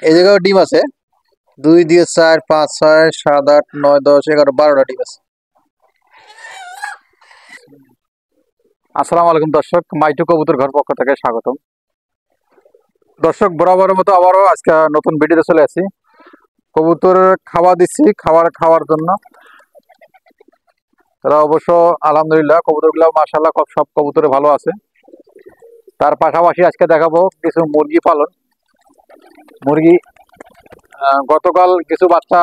এই জায়গায় ডিম আছে 2 দিয়ে 4 5 6 7 8 9 10 11 12টা ডিম আছে। আসসালামু আলাইকুম দর্শক, মাইটু কবুতর ঘর পক্ষ থেকে স্বাগতম। দর্শক, বরাবরের মতো আবারও আজকে নতুন ভিডিওতে চলে আসি। কবুতর খাওয়া দিচ্ছি, খাওয়ার জন্য। তারা অবশ্য আলহামদুলিল্লাহ কবুতরগুলো মাশাআল্লাহ সব কবুতরে ভালো আছে। তার পাশাপাশি আজকে দেখাবো কিছু মুরগি পালন। মুরগি গতকাল কিছু বাচ্চা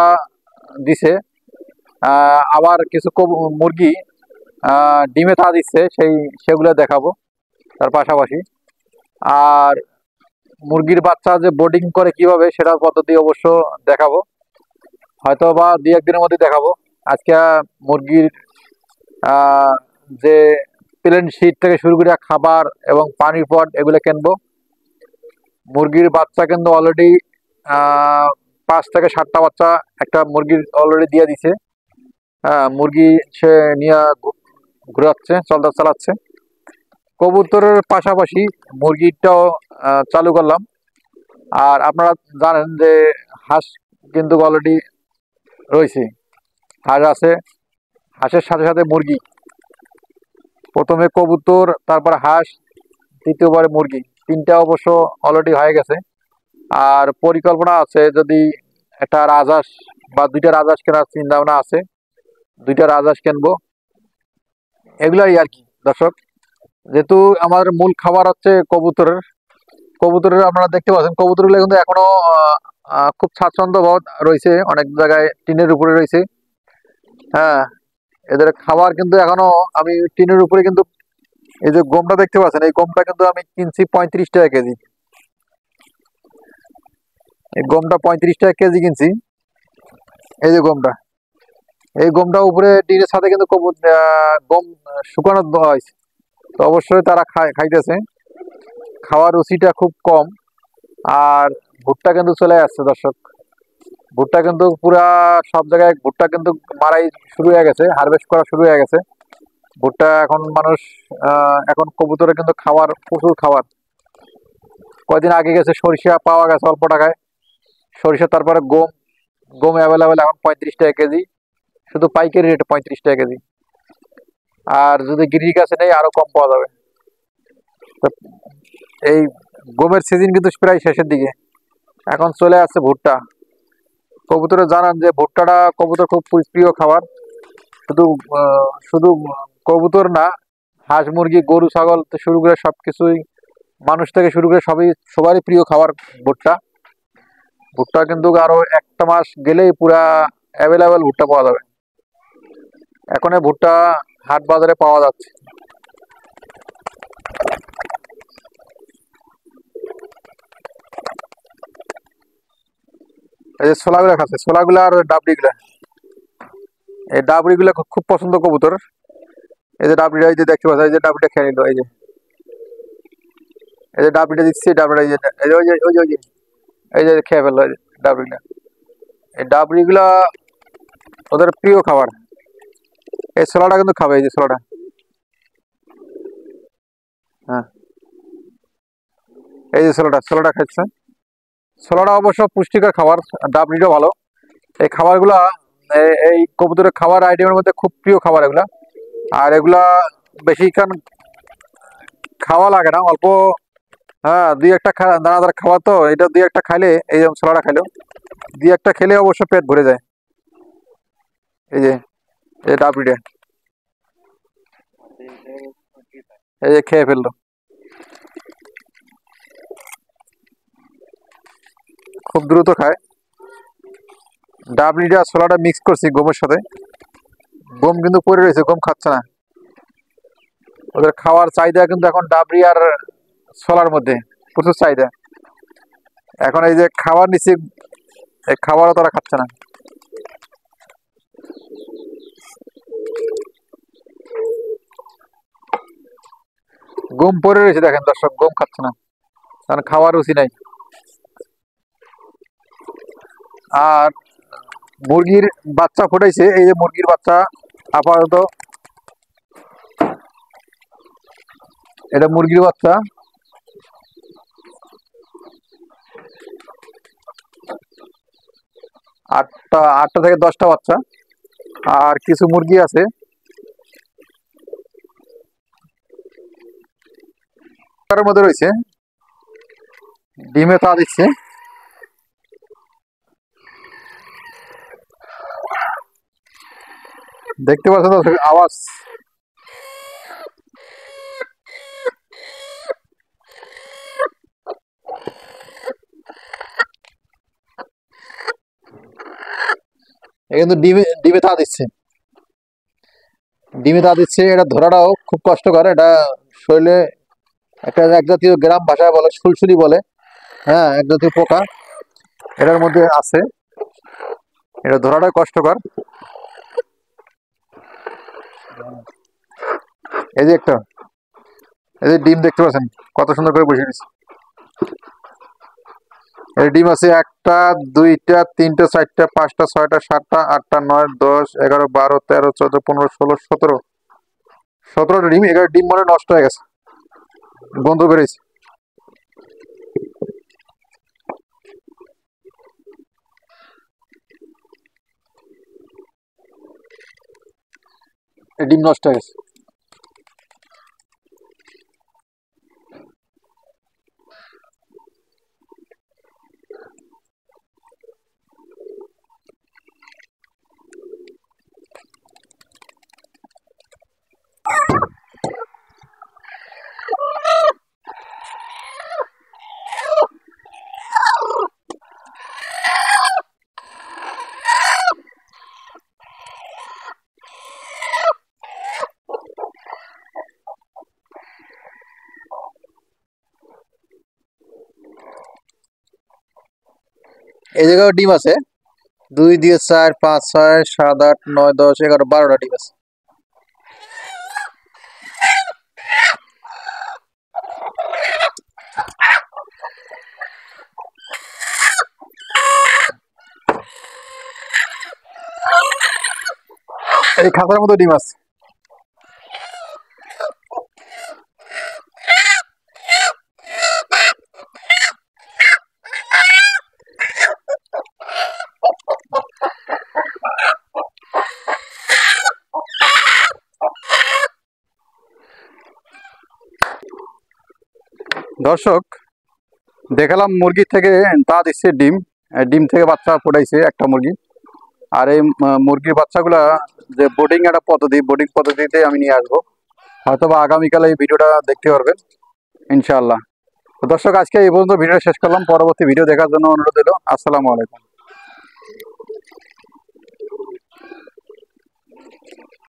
দিছে, আবার কিছু মুরগি ডিমে তা দিচ্ছে, সেগুলো দেখাবো তার পাশাপাশি। আর মুরগির বাচ্চা যে বোর্ডিং করে কিভাবে সেটার পদ্ধতি অবশ্য দেখাবো, হয়তো বা 2-1 দিনের মধ্যে দেখাবো। আজকে মুরগির যে প্লেন শীট থেকে শুরু করে খাবার এবং পানির পট এগুলো কিনবো। মুরগির বাচ্চা কিন্তু অলরেডি 5 থেকে 7টা বাচ্চা একটা মুরগির অলরেডি দিয়ে দিছে। মুরগি সে নিয়ে ঘুরাচ্ছে, চালাচ্ছে। কবুতরের পাশাপাশি মুরগিটাও চালু করলাম। আর আপনারা জানেন যে হাঁস কিন্তু অলরেডি রয়েছে, হাঁস আছে। হাঁসের সাথে সাথে মুরগি, প্রথমে কবুতর, তারপর হাঁস, তৃতীয়বারে মুরগি, 3টা অবশ্য অলরেডি হয়ে গেছে। আর পরিকল্পনা আছে যদি একটা রাজহাঁস বা 2টা রাজহাঁস কেনার চিন্তা ভাবনা আছে, 2টা রাজহাঁস কিনবো। এগুলাই আর কি দর্শক। যেহেতু আমাদের মূল খাবার হচ্ছে কবুতরের আপনারা দেখতে পাচ্ছেন কবুতরগুলো কিন্তু এখনো খুব স্বাচ্ছন্দ্য বোধ রয়েছে, অনেক জায়গায় টিনের উপরে রয়েছে। হ্যাঁ, এদের খাবার কিন্তু এখনো আমি টিনের উপরে কিন্তু এই যে গমটা দেখতে পাচ্ছেন, এই গমটা কিন্তু আমি কিনছি 35 টাকা কেজি। এই গমটা 35 টাকা কেজি কিনছি। এই যে গমটা, এই গমটা উপরে টিনের সাথে কিন্তু গম শুকানো দেওয়া হয়েছে। তো অবশ্যই তারা খাইতেছে, খাওয়ার রুচিটা খুব কম। আর ভুট্টা কিন্তু চলে আসছে দর্শক, ভুট্টা কিন্তু পুরা সব জায়গায় ভুট্টা কিন্তু মারাই শুরু হয়ে গেছে, হারভেস্ট করা শুরু হয়ে গেছে ভুট্টা। এখন মানুষ এখন কবুতরে কিন্তু খাবার, প্রচুর খাবার। কয়দিন আগে গেছে সরিষা পাওয়া গেছে অল্প টাকায়, সরিষা। তারপরে গম অ্যাভেলেবেল এখন 35 টাকা কেজি, শুধু পাইকারি রেটে 35 টাকা কেজি। আর যদি গিরি গাছে নেই আরো কম পাওয়া যাবে। এই গমের সিজন কিন্তু প্রায় শেষের দিকে, এখন চলে আসছে ভুট্টা। কবুতরে জানান যে ভুট্টাটা কবুতর খুব প্রিয় খাবার। শুধু শুধু কবুতর না, হাঁস মুরগি গরু ছাগল থেকে শুরু করে সবকিছুই, মানুষ থেকে শুরু করে সবারই প্রিয় খাবার ভুট্টা। ভুট্টা কিন্তু আরো 1টা মাস গেলেই পুরা অ্যাভেলেবেল ভুট্টা পাওয়া যাবে। এখন এই ভুট্টা হাট বাজারে পাওয়া যাচ্ছে। এই যে ছোলাগুলা খাচ্ছে, ছোলাগুলা আর ডাবরিগুলা, এই ডাবরিগুলা খুব পছন্দ কবুতর। এই যে ডাবরিটা, এই যে দেখতে পাচ্ছ, এই যে ডাবরিটা খেয়ে নিল। এই যে ডাবরিটা দিচ্ছি, ডাবরিটা এই যে ওই যে ওই যে ওই যে এই যে খেয়ে ফেললো ডাবরিগুলা। এই ডাবরিগুলা ওদের প্রিয় খাবার। এই ছোলাটা কিন্তু খাবে, এই যে ছোলাটা। হ্যাঁ, এই যে ছোলাটা খাচ্ছে। ছোলাটা অবশ্য পুষ্টিকর খাবার, ডাবরিটা ভালো। এই খাবারগুলা এই কবুতরের খাবার আইটেমের মধ্যে খুব প্রিয় খাবার এগুলা। আর এগুলা বেশিক্ষণ খাওয়া লাগে না, অল্প। হ্যাঁ, 2-1টা দানাদার খাবার তো, এটা 2-1টা খাইলে, এই যেমন ছোলাটা খাইলেও 2-1টা খেলে অবশ্য পেট ভরে যায়। এই যে এই ডাবরিটা, এই যে খেয়ে ফেললো, খুব দ্রুত খায়। ডাবরিটা ছোলাটা মিক্স করছি গমের সাথে, গম কিন্তু পড়ে রয়েছে, গম খাচ্ছে না। ওদের খাওয়ার চাহিদা কিন্তু এখন ডাবরি আর ছোলার মধ্যে প্রচুর চাহিদা। এখন এই যে খাবার নিচ্ছি, এই খাবারও তারা খাচ্ছে না। গম পড়ে রয়েছে দেখেন দর্শক, গম খাচ্ছে না, কারণ খাওয়ার রুচি নাই। আর মুরগির বাচ্চা ফুটাইছে, এই যে মুরগির বাচ্চা আপাতত, এটা মুরগির বাচ্চা। আটটা থেকে 10টা বাচ্চা। আর কিছু মুরগি আছে তার মধ্যে রয়েছে, ডিমে তা দিচ্ছে। দেখতে পাচ্ছেন দর্শক আওয়াজ, কিন্তু ডিমে ডিমে তা দিচ্ছে, ডিমে তা দিচ্ছে। এটা ধরাটাও খুব কষ্টকর। এটা শরীরে একটা এক জাতীয় গ্রাম ভাষায় বলে সুলসুলি বলে, হ্যাঁ, এক জাতীয় পোকা এটার মধ্যে আছে। এটা ধরাটা কষ্টকর। এই যে একটা, এই যে ডিম দেখতে পাচ্ছেন কত সুন্দর করে বসে দিচ্ছে। এই ডিম আছে 1টা 2টা 3টা 4টা 5টা 6টা 7টা 8টা 9 10 11 12 13 14 15 16 17, 17টা ডিম। 11 ডিম মনে হয় নষ্ট হয়ে গেছে, বন্ধ করেছি। এই ডিম নষ্ট হয়ে গেছে। এই জায়গায় ডিম আছে 2 দিয়ে 4 5 6 7 8 9 10 11 12টা ডিম আছে। এই খাঁচার মতো ডিম আছে। দর্শক দেখালাম মুরগি থেকে তা দিচ্ছে ডিম, ডিম থেকে বাচ্চা ফোটাইছে একটা মুরগি। আর এই মুরগির বাচ্চাগুলা যে বোর্ডিং একটা পদ্ধতি, বোর্ডিং পদ্ধতিতে আমি নিয়ে আসবো, হয়তো বা আগামীকাল এই ভিডিওটা দেখতে পারবেন ইনশাআল্লাহ। তো দর্শক আজকে এই পর্যন্ত ভিডিওটা শেষ করলাম। পরবর্তী ভিডিও দেখার জন্য অনুরোধ হলো। আসসালামু আলাইকুম।